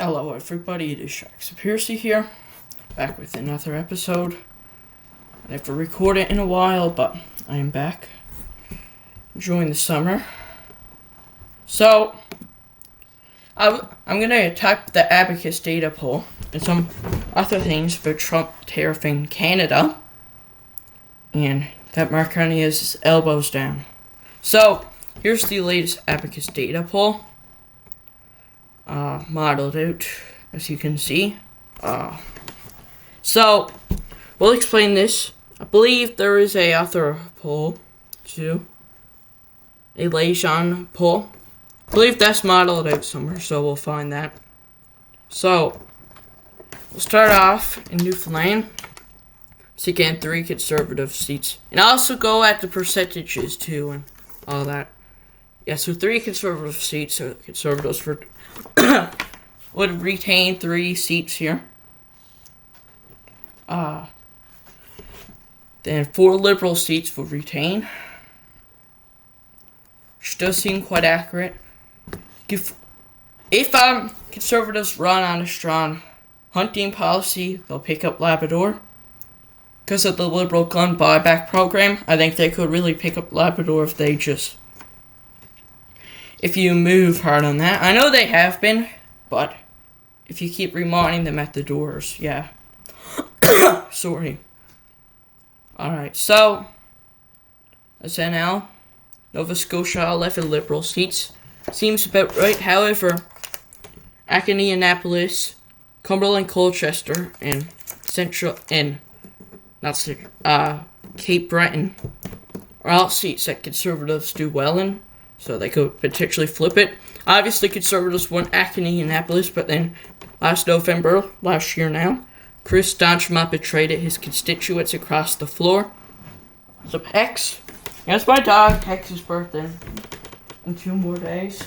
Hello everybody, it is Jaxon here, back with another episode. I never recorded in a while, but I am back, enjoying the summer. So, I'm gonna type the Abacus data poll and some other things for Trump tariffing Canada, and that Mark Carney has his elbows down. So, here's the latest Abacus data poll. Modeled out, as you can see. So, we'll explain this. I believe there is a other poll, too. A Liaison poll. I believe that's modeled out somewhere, so we'll find that. So, we'll start off in Newfoundland. So again, 3 conservative seats. And I'll also go at the percentages, too, and all that. Yeah, so 3 conservative seats, so conservatives would retain 3 seats here. Then 4 liberal seats would retain, which does seem quite accurate. If conservatives run on a strong hunting policy, they'll pick up Labrador. Because of the liberal gun buyback program, I think they could really pick up Labrador if you move hard on that. I know they have been, but if you keep reminding them at the doors, yeah. Sorry. Alright, so, SNL, Nova Scotia, 11 liberal seats. Seems about right. However, Carney, Annapolis, Cumberland, Colchester, and Cape Breton are all seats that conservatives do well in. So they could potentially flip it. Obviously, conservatives won Carney and Annapolis, but then last year now, Chris Donchma betrayed his constituents across the floor. So Hex, that's my dog Hex's birthday in 2 more days.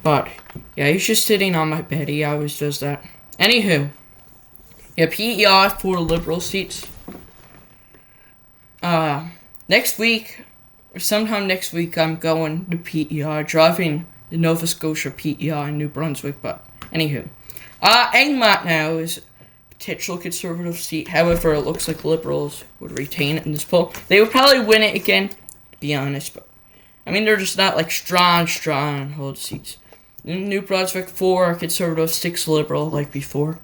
But yeah, he's just sitting on my bed. He always does that. Anywho, yeah, PEI 4 liberal seats. Next week. Sometime next week, I'm going to PEI, driving the Nova Scotia PEI in New Brunswick, but anywho. Egmont now is a potential conservative seat. However, it looks like Liberals would retain it in this poll. They would probably win it again, to be honest, but I mean, they're just not like strong hold seats. In New Brunswick, 4 conservative, 6 liberal, like before.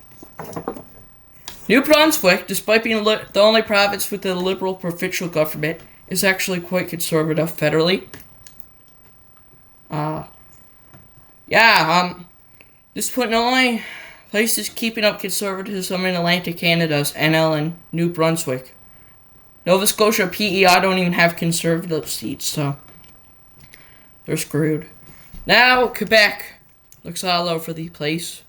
New Brunswick, despite being the only province with a liberal provincial government, is actually quite conservative federally. This point, the only places keeping up conservatism in Atlantic Canada is NL and New Brunswick. Nova Scotia PEI don't even have conservative seats, so they're screwed. Now, Quebec looks all over the place.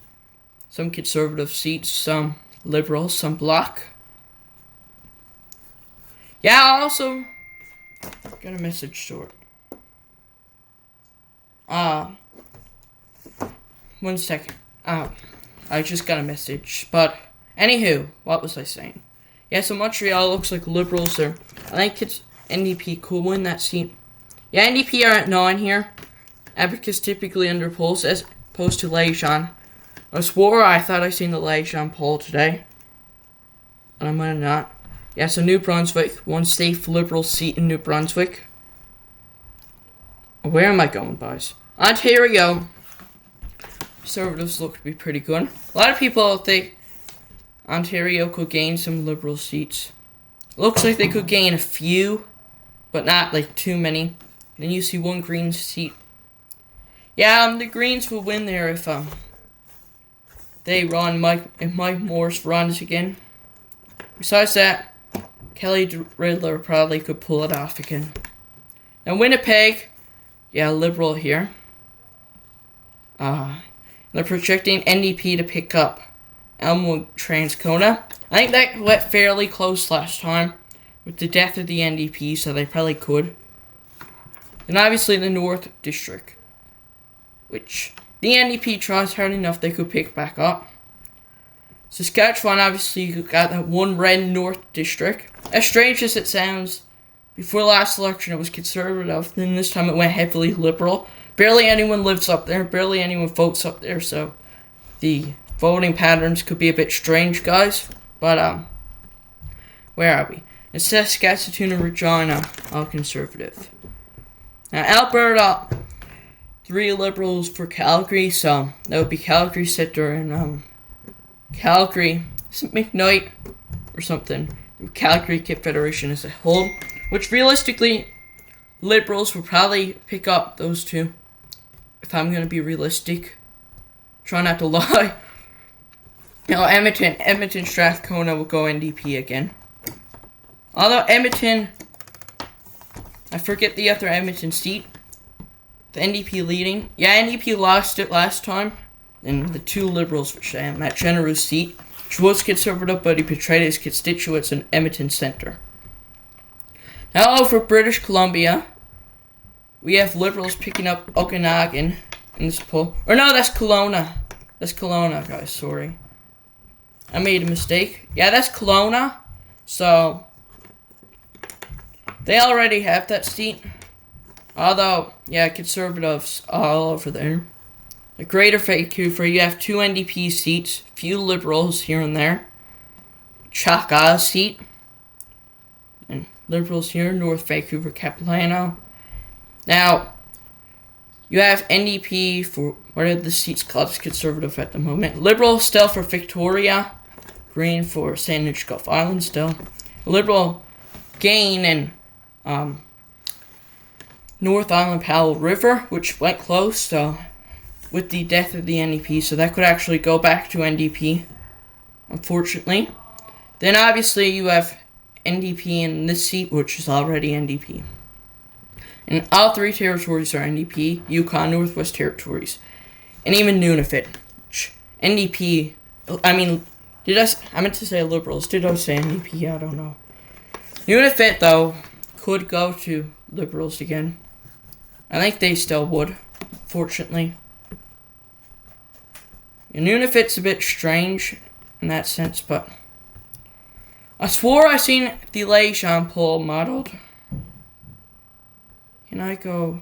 Some conservative seats, some liberal, some bloc. Yeah, also got a message short. 1 second. I just got a message. But, anywho, what was I saying? Yeah, so Montreal looks like Liberals are. I think it's NDP could win that seat. Yeah, NDP are at 9 here. Abacus typically under polls as opposed to Liaison. I swore I thought I seen the Liaison poll today. And I might have not. Yeah, so New Brunswick, 1 safe Liberal seat in New Brunswick. Where am I going, boys? Ontario. Conservatives look to be pretty good. A lot of people think Ontario could gain some Liberal seats. Looks like they could gain a few, but not like too many. Then you see 1 Green seat. Yeah, the Greens will win there if they run, if Mike Morse runs again. Besides that, Kelly Riddler probably could pull it off again. Now Winnipeg, yeah, Liberal here. They're projecting NDP to pick up Elmwood Transcona. I think that went fairly close last time with the death of the NDP, so they probably could. And obviously the North District, which the NDP tries hard enough they could pick back up. Saskatchewan, obviously, you got that 1 red North District. As strange as it sounds, before last election it was conservative, then this time it went heavily liberal. Barely anyone lives up there, barely anyone votes up there, so the voting patterns could be a bit strange, guys. But, where are we? In Saskatchewan and Regina, all Conservative. Now, Alberta, 3 Liberals for Calgary, so that would be Calgary Sitter and, Calgary, McKnight, or something. Calgary Confederation as a whole, which realistically, Liberals will probably pick up those 2. If I'm going to be realistic. Try not to lie. Edmonton Strathcona will go NDP again. Although Edmonton, I forget the other Edmonton seat. The NDP leading. Yeah, NDP lost it last time. And the 2 Liberals, which Matt Generou's seat, which was Conservative, but he betrayed his constituents in Edmonton Centre. Now over British Columbia, we have Liberals picking up Okanagan in this poll. Or no, that's Kelowna. That's Kelowna, guys, sorry. I made a mistake. Yeah, that's Kelowna. So, they already have that seat. Although, yeah, Conservatives all over there. The Greater Vancouver, you have 2 NDP seats, few Liberals here and there. Chaka seat. And Liberals here, North Vancouver, Capilano. Now, you have NDP for, what are the seats called? It's Conservative at the moment. Liberal still for Victoria. Green for Sandwich Gulf Island still. Liberal gain in North Island Powell River, which went close, so with the death of the NDP, so that could actually go back to NDP, unfortunately. Then obviously you have NDP in this seat, which is already NDP. And all 3 territories are NDP, Yukon, Northwest Territories, and even Nunavut. NDP, I mean, I meant to say Liberals, did I say NDP? I don't know. Nunavut, though, could go to Liberals again. I think they still would, fortunately. And Nunavut's a bit strange in that sense, but I swore I seen the Liaison poll modeled. Can I go?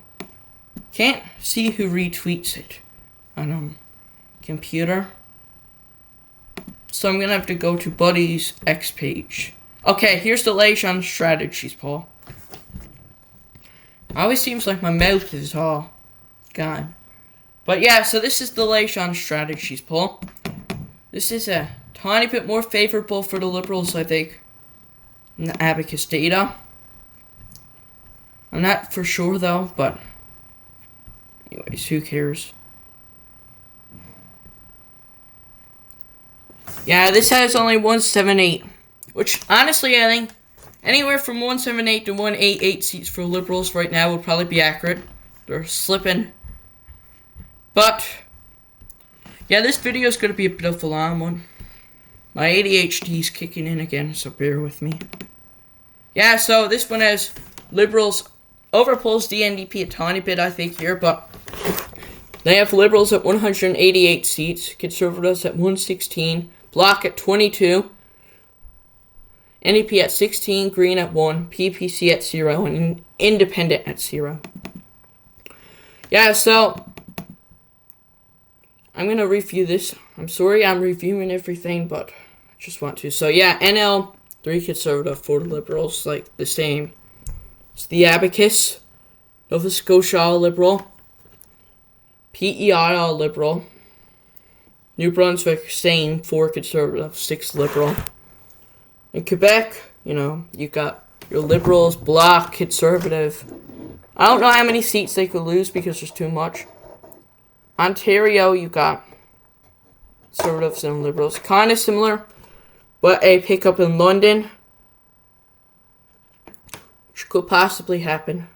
Can't see who retweets it on computer. So I'm gonna have to go to Buddy's X page. Okay, here's the Liaison strategies poll. Always seems like my mouth is all gone. But yeah, so this is the Liaison strategies poll. This is a tiny bit more favorable for the Liberals, I think, than the Abacus data. I'm not for sure though, but anyways, who cares? Yeah, this has only 178, which honestly I think anywhere from 178 to 188 seats for Liberals right now would probably be accurate. They're slipping. But yeah, this video is going to be a bit of a long one. My ADHD is kicking in again, so bear with me. Yeah, so this one has Liberals overpulls the NDP a tiny bit, I think, here, but they have Liberals at 188 seats, Conservatives at 116, Bloc at 22, NDP at 16, Green at 1, PPC at 0, and Independent at 0. Yeah, so I'm going to review this. I'm sorry I'm reviewing everything, but I just want to. So yeah, NL, 3 Conservative, 4 Liberals, like the same. It's the Abacus, Nova Scotia all Liberal, PEI all Liberal, New Brunswick same, 4 Conservative, 6 Liberal. In Quebec, you know, you got your Liberals, Bloc, Conservative. I don't know how many seats they could lose because there's too much. Ontario, you got Conservatives and Liberals. Kind of similar, but a pickup in London, which could possibly happen.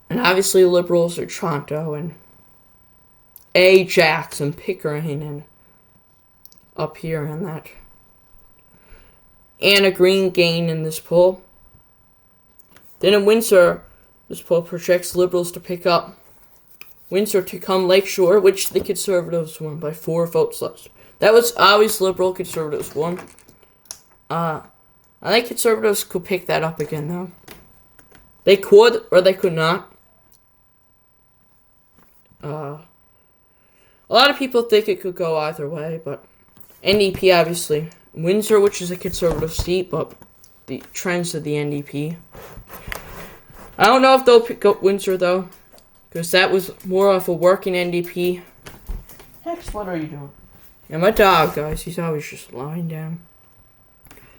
And obviously Liberals are Toronto and Jaxon, Pickering, and up here and that. And a Green gain in this poll. Then in Windsor, this poll projects Liberals to pick up Windsor to come Lakeshore, which the Conservatives won by 4 votes less. That was always Liberal, Conservatives won. I think Conservatives could pick that up again, though. They could, or they could not. A lot of people think it could go either way, but NDP obviously. Windsor, which is a conservative seat, but the trends of the NDP. I don't know if they'll pick up Windsor, though, because that was more of a working NDP. Hex, what are you doing? Yeah, my dog, guys, he's always just lying down.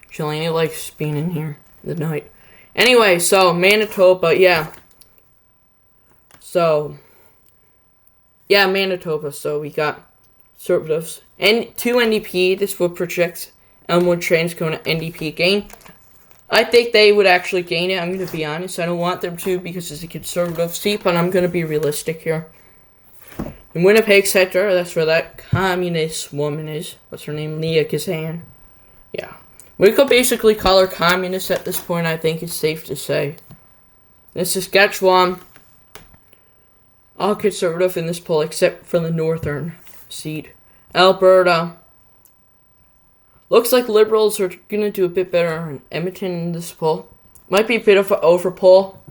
Chilling, he likes being in here in the night. Anyway, so, Manitoba, yeah. So, yeah, Manitoba, so we got Conservatives. And 2 NDP, this will project Elmwood Trains going to NDP gain. I think they would actually gain it, I'm going to be honest. I don't want them to because it's a conservative seat, but I'm going to be realistic here. In Winnipeg sector, that's where that communist woman is. What's her name? Liaison. Yeah. We could basically call her communist at this point, I think it's safe to say. In Saskatchewan, all conservative in this poll except for the northern seat. Alberta. Looks like Liberals are going to do a bit better in Edmonton in this poll. Might be a bit of an over poll,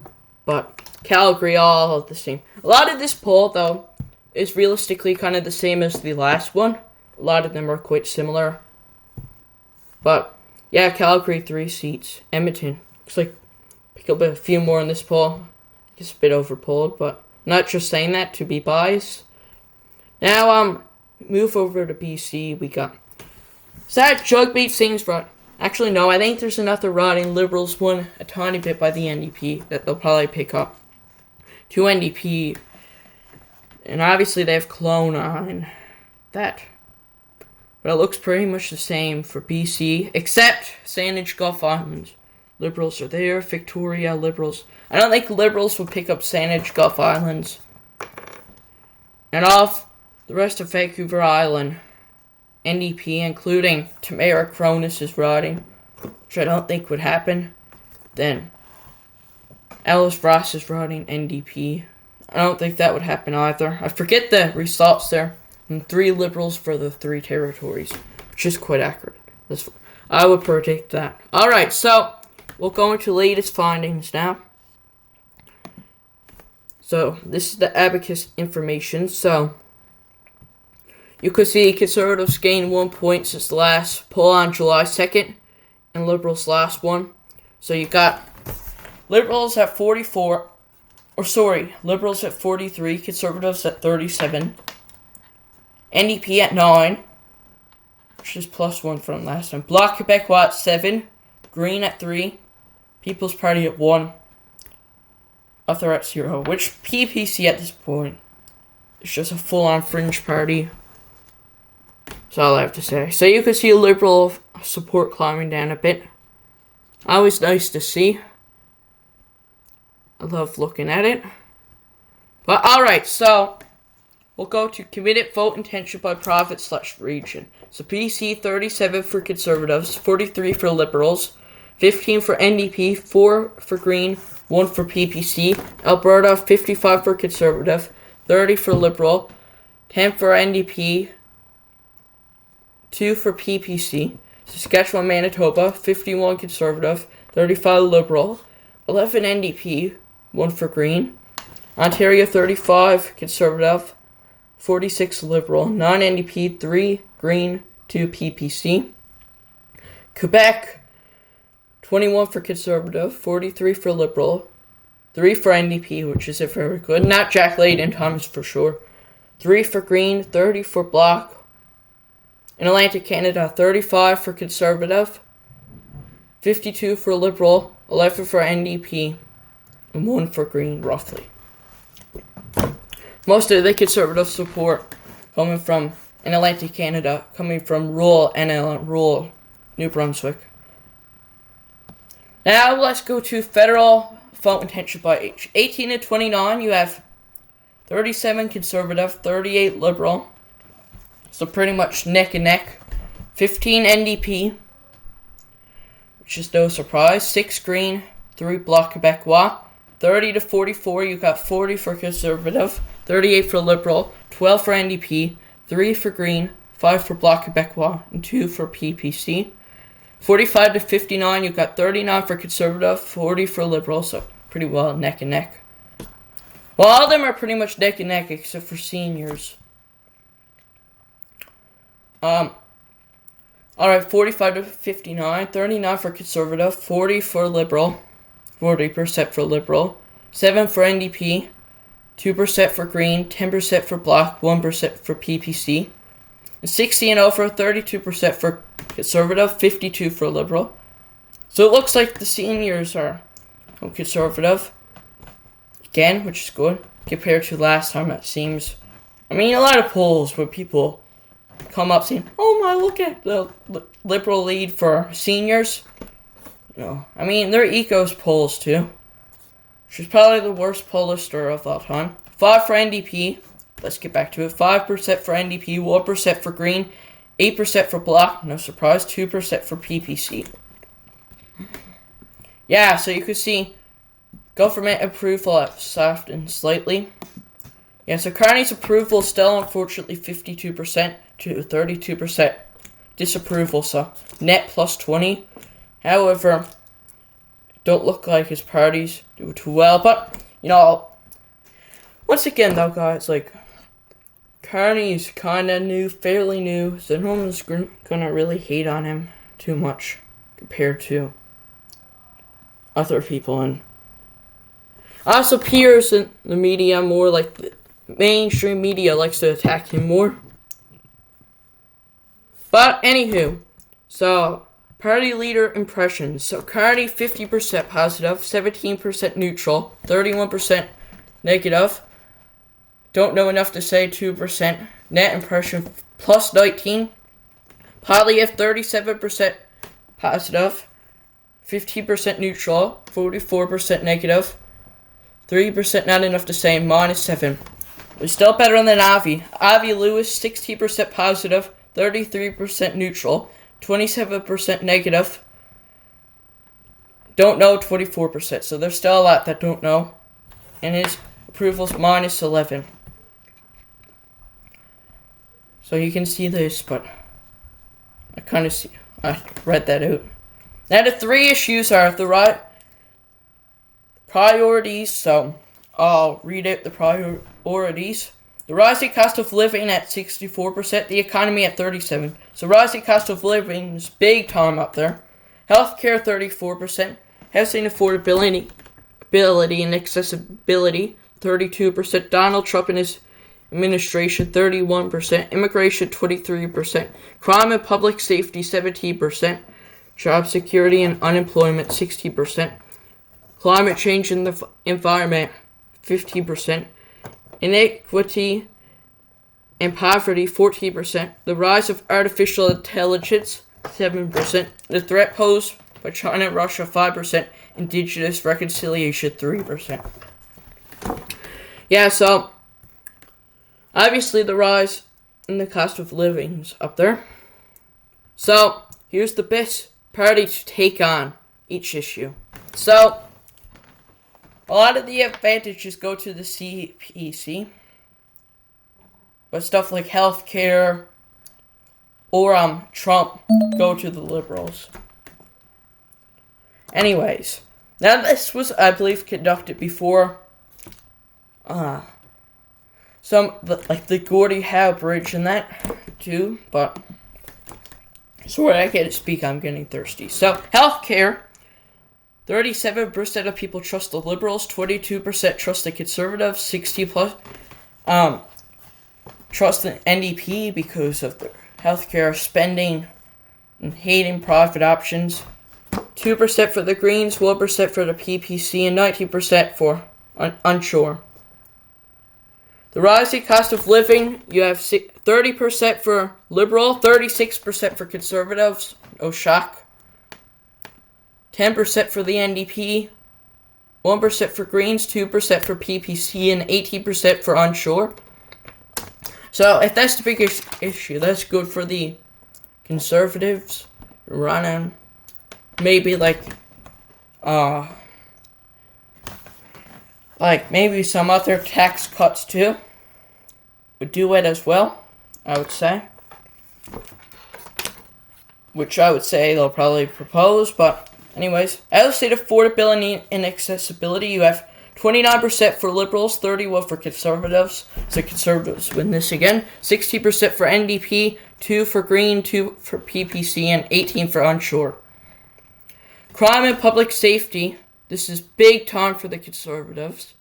but Calgary all the same. A lot of this poll, though, is realistically kind of the same as the last one. A lot of them are quite similar. But, yeah, Calgary 3 seats. Edmonton. Looks like pick up a few more in this poll. It's a bit overpolled, but not just saying that to be biased. Now, move over to BC. We got... Is that Jugbeat Sings right? Actually, no. I think there's another riding. Liberals won a tiny bit by the NDP that they'll probably pick up. 2 NDP. And obviously they have Kelowna and that. But it looks pretty much the same for BC. Except Saanich Gulf Islands. Liberals are there. Victoria, Liberals. I don't think Liberals will pick up Saanich Gulf Islands. And off the rest of Vancouver Island. NDP, including Tamara Cronus' riding, which I don't think would happen. Then Alice Ross is riding NDP. I don't think that would happen either. I forget the results there. And 3 Liberals for the 3 territories, which is quite accurate. I would predict that. Alright, so we'll go into latest findings now. So this is the Abacus information. So you could see Conservatives gained 1 point since the last poll on July 2nd, and Liberals last one. So you got Liberals at 44, Liberals at 43, Conservatives at 37, NDP at 9, which is +1 from last time, Bloc Québécois at 7, Green at 3, People's Party at 1, Other at 0, which PPC at this point is just a full-on fringe party. That's all I have to say. So you can see Liberal support climbing down a bit. Always nice to see. I love looking at it. But alright, so we'll go to committed vote intention by province/region. So BC 37 for Conservatives, 43 for Liberals, 15 for NDP, 4 for Green, 1 for PPC. Alberta 55 for Conservative, 30 for Liberal, 10 for NDP, 2 for PPC. Saskatchewan, Manitoba, 51 Conservative, 35 Liberal, 11 NDP, 1 for Green. Ontario, 35 Conservative, 46 Liberal, 9 NDP, 3 Green, 2 PPC. Quebec, 21 for Conservative, 43 for Liberal, 3 for NDP, which is very good. Not Jack Layton Thomas for sure. 3 for Green, 30 for Bloc. In Atlantic Canada, 35 for Conservative, 52 for Liberal, 11 for NDP, and 1 for Green, roughly. Most of the Conservative support coming from, in Atlantic Canada, coming from rural NL, rural New Brunswick. Now let's go to federal vote intention by age. 18 to 29, you have 37 Conservative, 38 Liberal. So pretty much neck and neck. 15 NDP, which is no surprise. 6 Green, 3 Bloc Québécois. 30 to 44, you got 40 for Conservative, 38 for Liberal, 12 for NDP, 3 for Green, 5 for Bloc Québécois, and 2 for PPC. 45 to 59, you got 39 for Conservative, 40 for Liberal, so pretty well neck and neck. Well, all of them are pretty much neck and neck except for seniors. Alright, 45 to 59, 39 for Conservative, 40 for Liberal, 40% for Liberal, 7 for NDP, 2% for Green, 10% for Black, 1% for PPC, 60 and over, 32% for Conservative, 52 for Liberal. So it looks like the seniors are Conservative again, which is good compared to last time. It seems, I mean, a lot of polls where people come up saying, "Oh my, look at the Liberal lead for seniors." I mean, they're Ecos polls too. She's probably the worst pollster of all time. 5 for NDP. Let's get back to it. 5% for NDP, 1% for Green, 8% for Black, no surprise, 2% for PPC. Yeah, so you could see government approval has softened slightly. Yeah, so Carney's approval is still unfortunately 52% to 32% disapproval, so net plus 20. However, don't look like his parties do too well, but, once again though, guys, like, Carney's kinda new, fairly new, so no one's gonna really hate on him too much compared to other people, and also appears in the media more, like the mainstream media likes to attack him more. But anywho, so party leader impressions. So Carney 50% positive, 17% neutral, 31% negative. Don't know enough to say 2%. Net impression plus 19. Polyev 37% positive, 15% neutral, 44% negative, 3% not enough to say, minus 7. We're still better than Avi. Avi Lewis 60% positive, 33% neutral, 27% negative. Don't know 24%. So there's still a lot that don't know. And his approval's minus 11. So you can see this, but I read that out. Now the 3 issues are the right priorities, so I'll read out the priorities. The rising cost of living at 64%, the economy at 37%. So rising cost of living is big time up there. Healthcare 34%, housing affordability and accessibility 32%. Donald Trump and his administration 31%, immigration 23%, crime and public safety 17%, job security and unemployment 60%, climate change in the environment 15%, inequity and poverty 14%, the rise of artificial intelligence 7%, the threat posed by China and Russia 5%, indigenous reconciliation 3%. Yeah, so obviously the rise in the cost of living is up there. So here's the best party to take on each issue. So a lot of the advantages go to the CPC, but stuff like healthcare or Trump go to the liberals. Anyways, now this was, I believe, conducted before like the Gordie Howe Bridge and that too, but sorry, I can't speak, I'm getting thirsty. So healthcare, 37% of people trust the liberals, 22% trust the conservatives, 60+ trust the NDP because of the healthcare spending and hating private options. 2% for the Greens, 1% for the PPC, and 19% for unsure. The rising cost of living, you have 30% for Liberal, 36% for Conservatives, no shock. 10% for the NDP, 1% for Greens, 2% for PPC, and 18% for unsure. So if that's the biggest issue, that's good for the Conservatives running. Maybe like maybe some other tax cuts too would do it as well, I would say. Which I would say they'll probably propose, but anyways. Out of state affordability and accessibility, you have 29% for liberals, 31% for conservatives. So conservatives win this again. 60% for NDP, 2 for green, 2 for PPC, and 18 for onshore. Crime and public safety. This is big time for the Conservatives.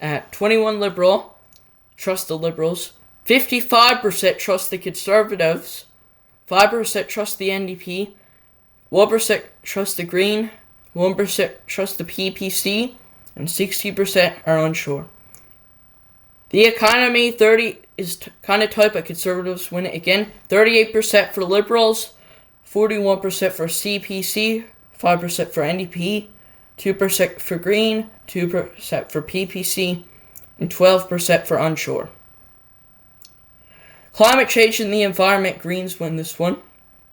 At 21 Liberal, trust the Liberals. 55% trust the Conservatives. 5% trust the NDP. 1% trust the Green. 1% trust the PPC. And 60% are unsure. The economy, 30 is kind of tight, but Conservatives win it again. 38% for Liberals. 41% for CPC. 5% for NDP. 2% for Green, 2% for PPC, and 12% for onshore. Climate change and the environment, Greens win this one.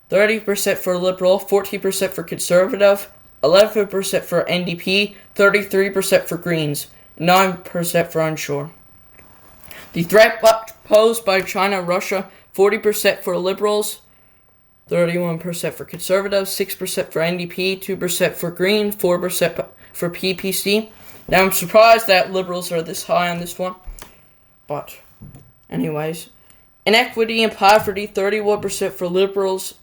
30% for Liberal, 40% for Conservative, 11% for NDP, 33% for Greens, 9% for onshore. The threat posed by China and Russia, 40% for Liberals, 31% for Conservatives, 6% for NDP, 2% for Green, 4% for PPC. Now I'm surprised that Liberals are this high on this one. But, anyways. Inequity and poverty, 31% for Liberals,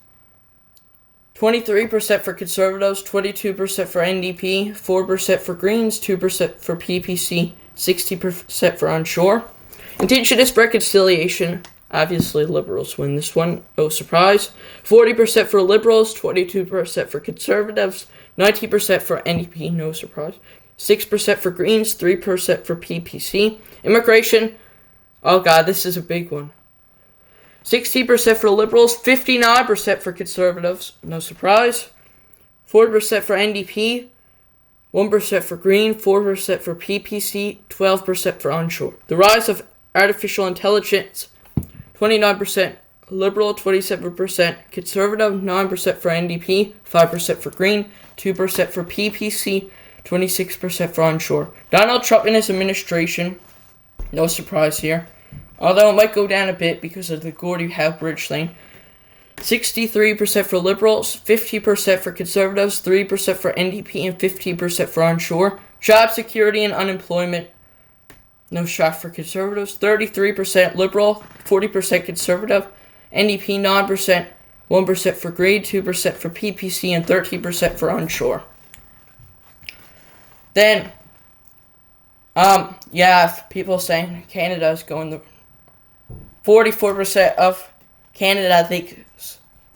23% for Conservatives, 22% for NDP, 4% for Greens, 2% for PPC, 60% for onshore. Indigenous reconciliation. Obviously, Liberals win this one. No surprise. 40% for Liberals, 22% for Conservatives, 90% for NDP. No surprise. 6% for Greens, 3% for PPC. Immigration. Oh god, this is a big one. 60% for Liberals, 59% for Conservatives. No surprise. 4% for NDP, 1% for Green, 4% for PPC, 12% for onshore. The rise of artificial intelligence. 29% Liberal, 27% Conservative, 9% for NDP, 5% for Green, 2% for PPC, 26% for onshore. Donald Trump and his administration, no surprise here, although it might go down a bit because of the Gordie Howe Bridge thing. 63% for Liberals, 50% for Conservatives, 3% for NDP, and 15% for onshore. Job security and unemployment. No shock for Conservatives. 33% Liberal, 40% Conservative, NDP 9%, 1% for Green, 2% for PPC, and 13% for onshore. Then, people saying Canada is going the 44% of Canada think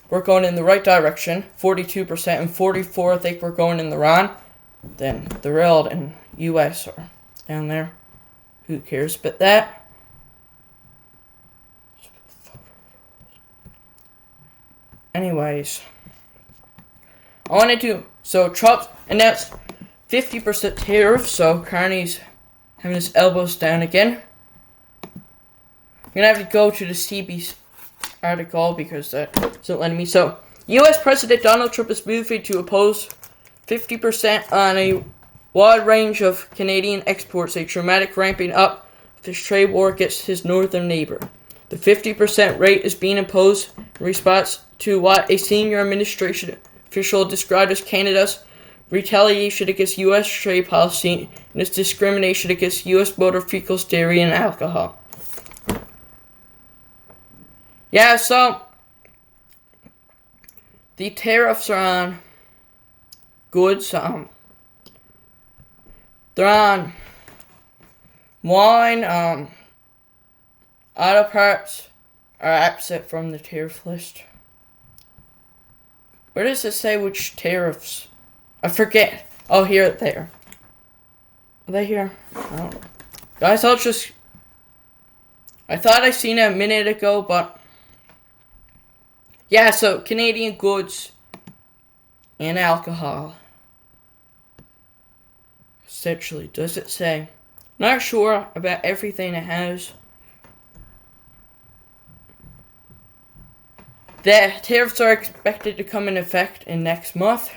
we're going in the right direction. 42% and 44% think we're going in the wrong. Then the world and US are down there. Who cares about that? Anyways, so Trump announced 50% tariffs, so Carney's having his elbows down again. I'm gonna have to go to the CBC article because that isn't letting me. So, US President Donald Trump is moving to oppose 50% on a wide range of Canadian exports, a dramatic ramping up of his trade war against his northern neighbor. The 50% rate is being imposed in response to what a senior administration official described as Canada's retaliation against U.S. trade policy and its discrimination against U.S. motor vehicles, dairy, and alcohol. Yeah, so the tariffs are on goods. They're on wine. Auto parts are absent from the tariff list. Where does it say which tariffs? I forget. Oh, here, there. Are they here? I don't know. Guys, I thought I seen it a minute ago, but yeah, so Canadian goods and alcohol. Essentially, does it say? Not sure about everything it has. The tariffs are expected to come in effect in next month,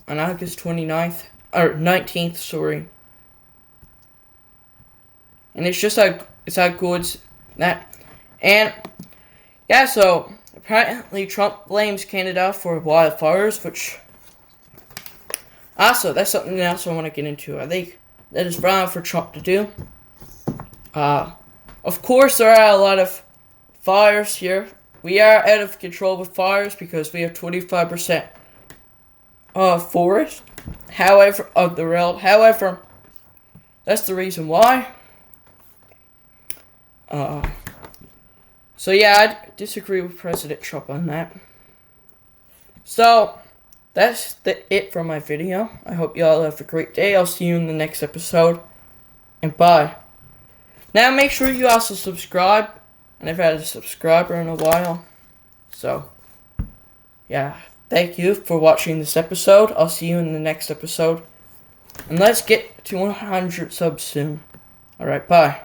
on August 29th, or 19th, sorry. And it's just it's how goods that, and yeah, so apparently Trump blames Canada for wildfires, which also, that's something else I want to get into. I think that is wrong for Trump to do. Of course, there are a lot of fires here we are out of control with fires because we have 25% forest. However, of the realm. However, that's the reason why. So yeah, I disagree with President Trump on that. So, that's it for my video. I hope y'all have a great day. I'll see you in the next episode. And bye. Now make sure you also subscribe. And I've had a subscriber in a while. So, yeah. Thank you for watching this episode. I'll see you in the next episode. And let's get to 100 subs soon. Alright, bye.